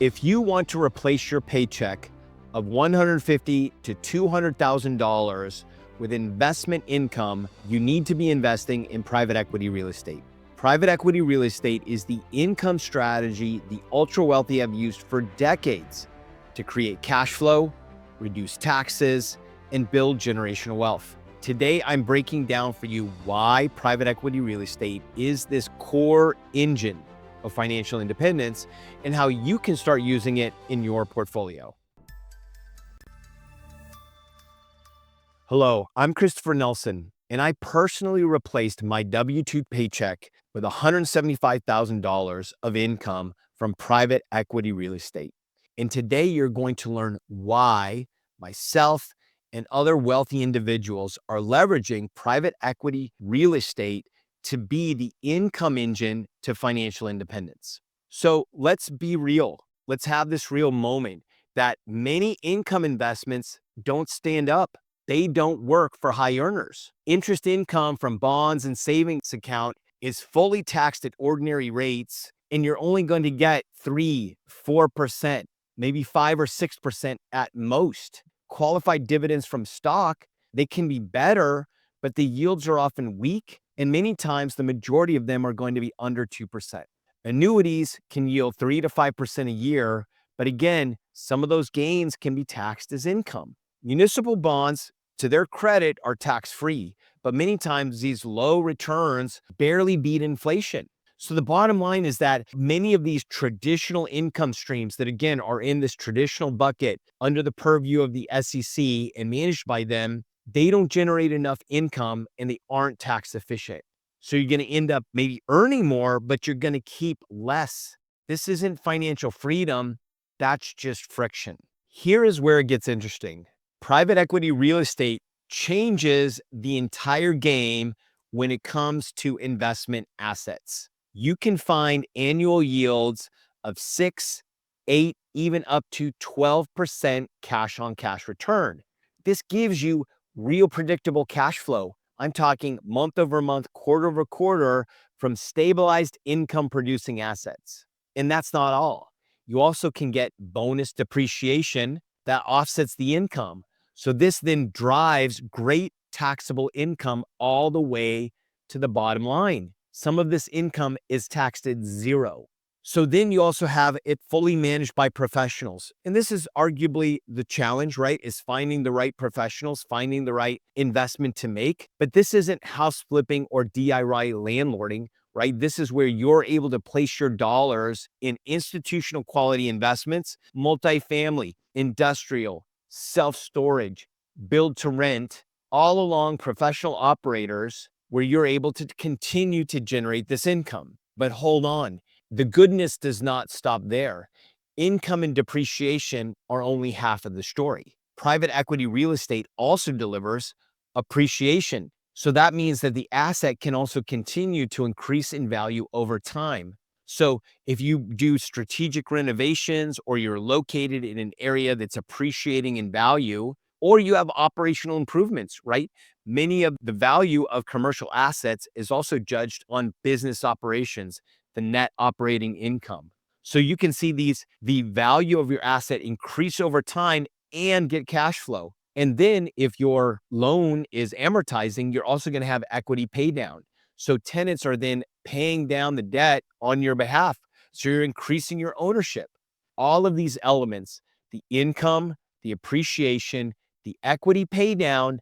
If you want to replace your paycheck of $150,000 to $200,000 with investment income, you need to be investing in private equity real estate. Private equity real estate is the income strategy the ultra wealthy have used for decades to create cash flow, reduce taxes, and build generational wealth. Today, I'm breaking down for you why private equity real estate is this core engine of financial independence and how you can start using it in your portfolio. Hello, I'm Christopher Nelson, and I personally replaced my W-2 paycheck with $175,000 of income from private equity real estate. And today you're going to learn why myself and other wealthy individuals are leveraging private equity real estate to be the income engine to financial independence. So let's be real. Let's have this real moment that many income investments don't stand up. They don't work for high earners. Interest income from bonds and savings account is fully taxed at ordinary rates, and you're only going to get 3, 4%, maybe 5 or 6% at most. Qualified dividends from stock, they can be better, but the yields are often weak, and many times the majority of them are going to be under 2%. Annuities can yield 3 to 5% a year, but again, some of those gains can be taxed as income. Municipal bonds, to their credit, are tax-free, but many times these low returns barely beat inflation. So the bottom line is that many of these traditional income streams that, again, are in this traditional bucket under the purview of the SEC and managed by them, they don't generate enough income and they aren't tax efficient. So you're going to end up maybe earning more, but you're going to keep less. This isn't financial freedom. That's just friction. Here is where it gets interesting. Private equity real estate changes the entire game when it comes to investment assets. You can find annual yields of 6, 8, even up to 12% cash on cash return. This gives you real predictable cash flow. I'm talking month over month, quarter over quarter from stabilized income producing assets. And that's not all. You also can get bonus depreciation that offsets the income. So this then drives great taxable income all the way to the bottom line. Some of this income is taxed at zero. So then you also have it fully managed by professionals. And this is arguably the challenge, right? Is finding the right professionals, finding the right investment to make. But this isn't house flipping or DIY landlording, right? This is where you're able to place your dollars in institutional quality investments, multifamily, industrial, self-storage, build to rent, all along professional operators where you're able to continue to generate this income. But hold on, the goodness does not stop there. Income and depreciation are only half of the story. Private equity real estate also delivers appreciation. So that means that the asset can also continue to increase in value over time. So if you do strategic renovations or you're located in an area that's appreciating in value, or you have operational improvements, right? Many of the value of commercial assets is also judged on business operations, the net operating income. So you can see the value of your asset increase over time and get cash flow. And then if your loan is amortizing, you're also going to have equity pay down. So tenants are then paying down the debt on your behalf. So you're increasing your ownership. All of these elements, the income, the appreciation, the equity pay down,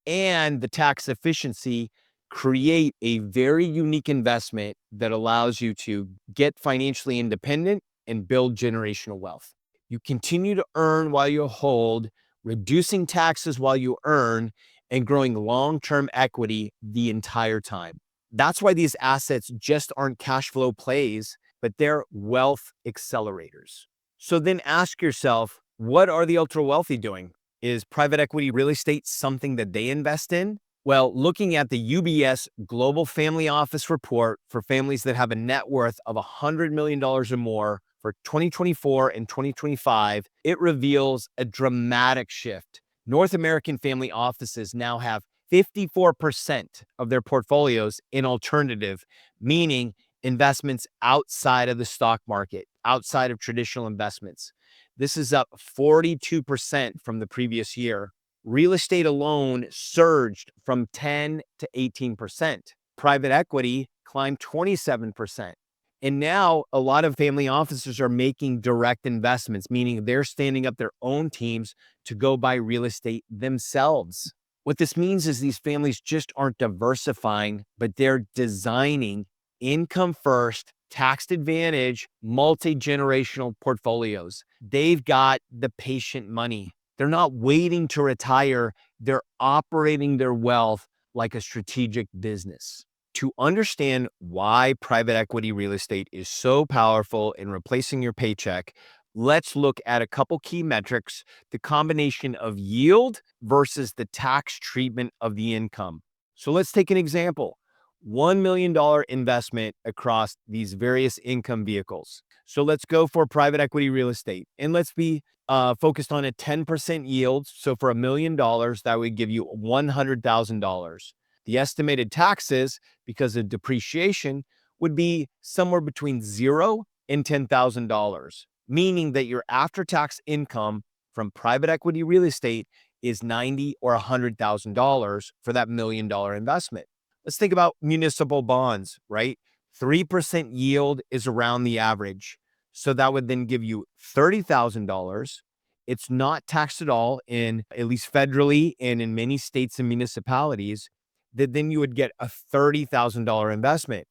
and the tax efficiency create a very unique investment that allows you to get financially independent and build generational wealth. You continue to earn while you hold, reducing taxes while you earn, and growing long-term equity the entire time. That's why these assets just aren't cash flow plays, but they're wealth accelerators. So then ask yourself, what are the ultra wealthy doing? Is private equity real estate something that they invest in? Well, looking at the UBS Global Family Office report for families that have a net worth of $100 million or more for 2024 and 2025, it reveals a dramatic shift. North American family offices now have 54% of their portfolios in alternative, meaning investments outside of the stock market, outside of traditional investments. This is up 42% from the previous year. Real estate alone surged from 10 to 18%. Private equity climbed 27%. And now a lot of family offices are making direct investments, meaning they're standing up their own teams to go buy real estate themselves. What this means is these families just aren't diversifying, but they're designing income first, tax advantage, multi-generational portfolios. They've got the patient money. They're not waiting to retire. They're operating their wealth like a strategic business. To understand why private equity real estate is so powerful in replacing your paycheck, let's look at a couple key metrics, the combination of yield versus the tax treatment of the income. So let's take an example. $1 million investment across these various income vehicles. So let's go for private equity real estate, and let's be focused on a 10% yield. So for $1 million, that would give you $100,000. The estimated taxes, because of depreciation, would be somewhere between $0 and $10,000, meaning that your after-tax income from private equity real estate is $90,000 or $100,000 for that $1 million investment. Let's think about municipal bonds, right? 3% yield is around the average. So that would then give you $30,000. It's not taxed at all in, at least federally and in many states and municipalities, that then you would get a $30,000 investment.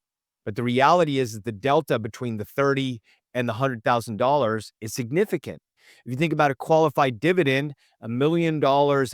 But the reality is that the delta between the 30 and the $100,000 is significant. If you think about a qualified dividend, $1 million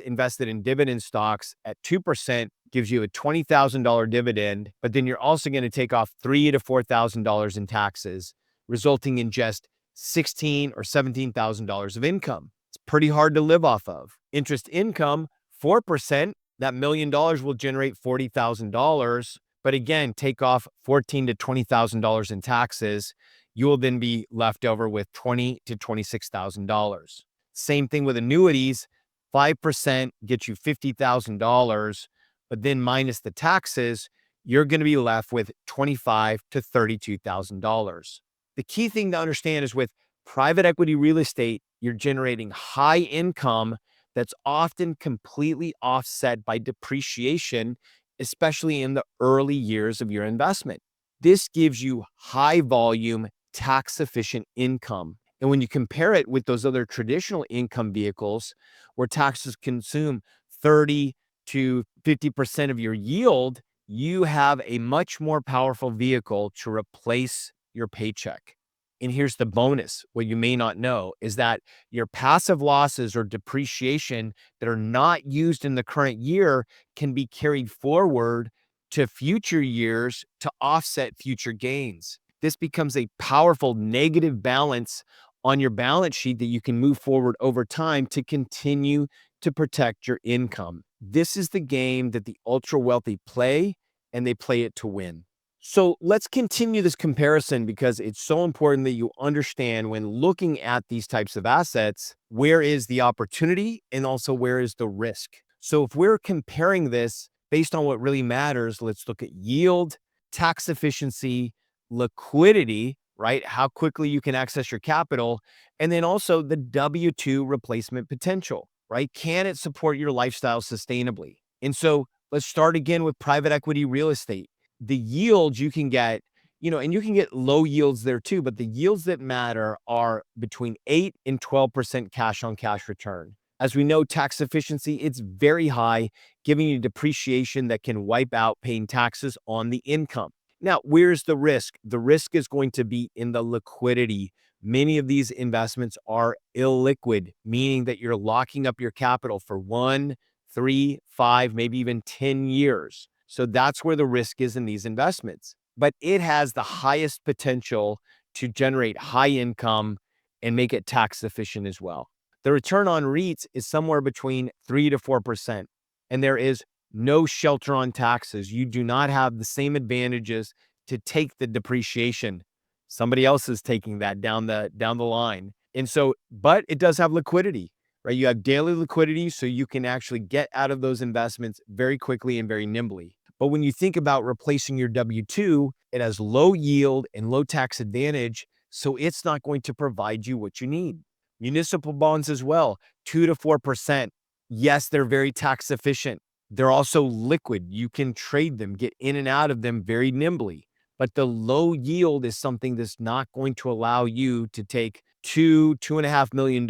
invested in dividend stocks at 2% gives you a $20,000 dividend, but then you're also going to take off $3,000 to $4,000 in taxes, resulting in just $16,000 or $17,000 of income. It's pretty hard to live off of. Interest income, 4%, that $1 million will generate $40,000. But again, take off $14,000 to $20,000 in taxes, you will then be left over with $20,000 to $26,000. Same thing with annuities, 5% gets you $50,000, but then minus the taxes, you're going to be left with $25,000 to $32,000. The key thing to understand is with private equity real estate, you're generating high income that's often completely offset by depreciation, especially in the early years of your investment. This gives you high volume, tax efficient income. And when you compare it with those other traditional income vehicles where taxes consume 30 to 50% of your yield, you have a much more powerful vehicle to replace your paycheck. And here's the bonus. What you may not know is that your passive losses or depreciation that are not used in the current year can be carried forward to future years to offset future gains. This becomes a powerful negative balance on your balance sheet that you can move forward over time to continue to protect your income. This is the game that the ultra wealthy play, and they play it to win. So let's continue this comparison because it's so important that you understand when looking at these types of assets, where is the opportunity and also where is the risk. So if we're comparing this based on what really matters, let's look at yield, tax efficiency, liquidity, right? How quickly you can access your capital, and then also the W-2 replacement potential, right? Can it support your lifestyle sustainably? And so let's start again with private equity real estate. The yields you can get, and you can get low yields there too, but the yields that matter are between 8 and 12% cash on cash return. As we know, tax efficiency, it's very high, giving you depreciation that can wipe out paying taxes on the income. Now, where's the risk? The risk is going to be in the liquidity. Many of these investments are illiquid, meaning that you're locking up your capital for 1, 3, 5, maybe even 10 years. So that's where the risk is in these investments. But it has the highest potential to generate high income and make it tax efficient as well. The return on REITs is somewhere between 3 to 4%. And there is no shelter on taxes. You do not have the same advantages to take the depreciation. Somebody else is taking that down the line. And so, but it does have liquidity, right? You have daily liquidity, so you can actually get out of those investments very quickly and very nimbly. But when you think about replacing your W-2, it has low yield and low tax advantage, so it's not going to provide you what you need. Municipal bonds as well, 2 to 4%. Yes, they're very tax efficient. They're also liquid. You can trade them, get in and out of them very nimbly. But the low yield is something that's not going to allow you to take $2.5 million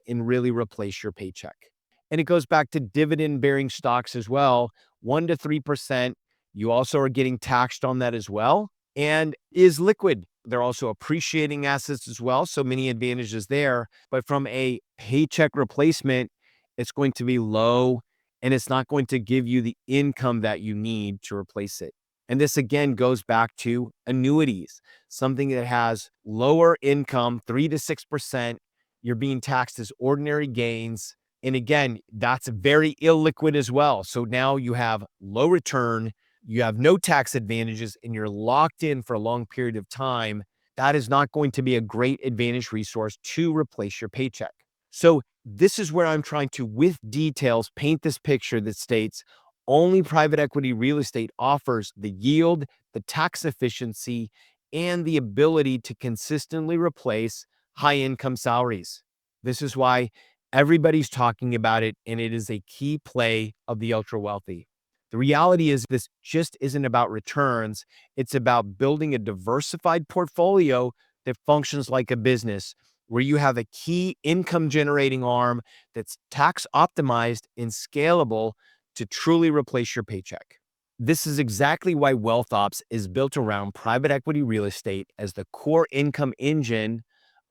and really replace your paycheck. And it goes back to dividend bearing stocks as well, 1 to 3%. You also are getting taxed on that as well, and is liquid. They're also appreciating assets as well. So many advantages there. But from a paycheck replacement, it's going to be low and it's not going to give you the income that you need to replace it. And this again goes back to annuities, something that has lower income, 3 to 6%. You're being taxed as ordinary gains. And again, that's very illiquid as well. So now you have low return, you have no tax advantages, and you're locked in for a long period of time. That is not going to be a great advantage resource to replace your paycheck. So this is where I'm trying to, with details, paint this picture that states only private equity real estate offers the yield, the tax efficiency, and the ability to consistently replace high income salaries. This is why everybody's talking about it, and it is a key play of the ultra wealthy. The reality is, this just isn't about returns. It's about building a diversified portfolio that functions like a business, where you have a key income generating arm that's tax optimized and scalable to truly replace your paycheck. This is exactly why Wealth Ops is built around private equity real estate as the core income engine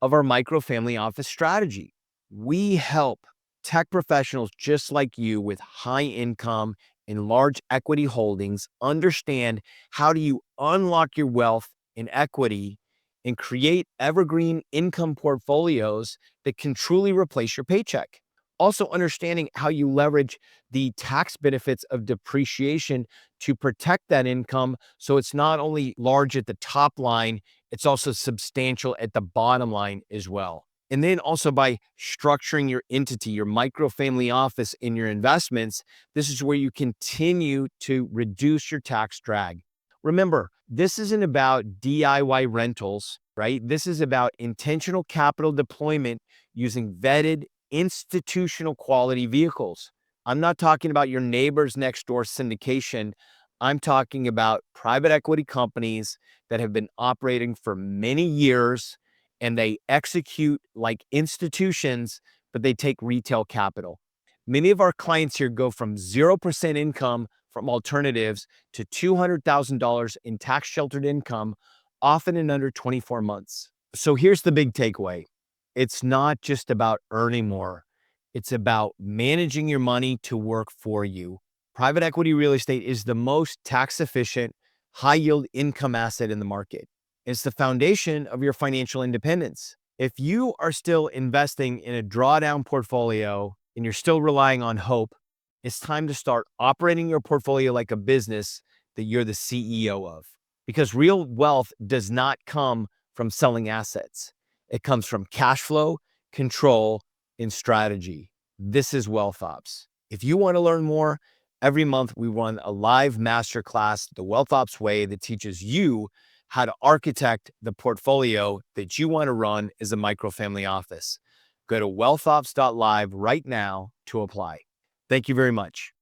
of our microfamily office strategy. We help tech professionals just like you with high income and large equity holdings understand how do you unlock your wealth in equity and create evergreen income portfolios that can truly replace your paycheck. Also, understanding how you leverage the tax benefits of depreciation to protect that income so it's not only large at the top line, it's also substantial at the bottom line as well. And then also by structuring your entity, your microfamily office in your investments, this is where you continue to reduce your tax drag. Remember, this isn't about DIY rentals, right? This is about intentional capital deployment using vetted institutional quality vehicles. I'm not talking about your neighbors next door syndication. I'm talking about private equity companies that have been operating for many years and they execute like institutions, but they take retail capital. Many of our clients here go from 0% income from alternatives to $200,000 in tax sheltered income, often in under 24 months. So here's the big takeaway. It's not just about earning more. It's about managing your money to work for you. Private equity real estate is the most tax efficient, high yield income asset in the market. It's the foundation of your financial independence. If you are still investing in a drawdown portfolio and you're still relying on hope, it's time to start operating your portfolio like a business that you're the CEO of. Because real wealth does not come from selling assets. It comes from cash flow, control, and strategy. This is Wealth Ops. If you want to learn more, every month we run a live masterclass, The Wealth Ops Way, that teaches you how to architect the portfolio that you want to run as a microfamily office. Go to wealthops.live right now to apply. Thank you very much.